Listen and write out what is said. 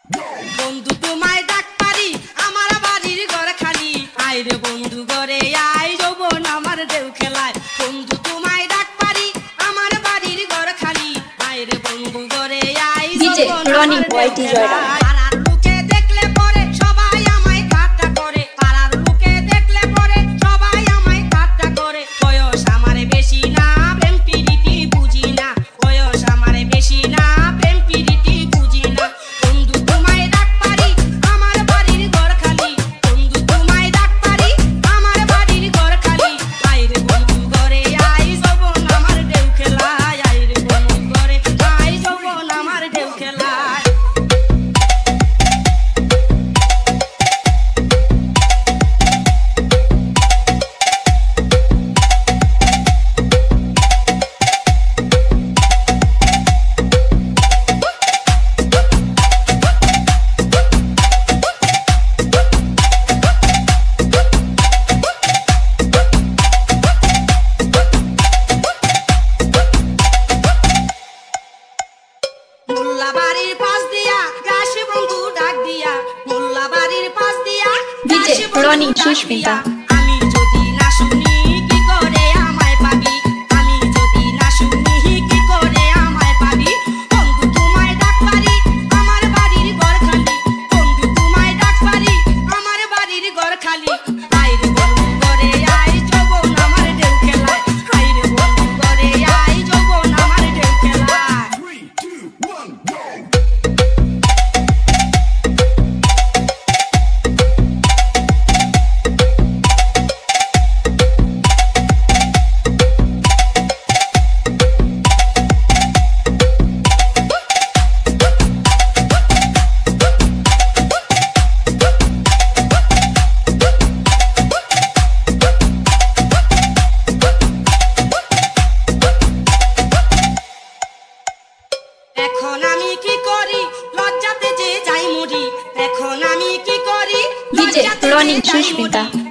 বন্ধু তোমায় ডাক পারি আমার বাড়ির ঘর খালি আয় রে বন্ধু ঘরে আয় যৌবন আমার ঢেউ খেলায় বন্ধু তোমায় ডাক পারি আমার বাড়ির ঘর খালি আয় রে বন্ধু ঘরে আয় যৌবন আমার ঢেউ খেলায় Ronnie Sushmita DJ Ronnie Sushmita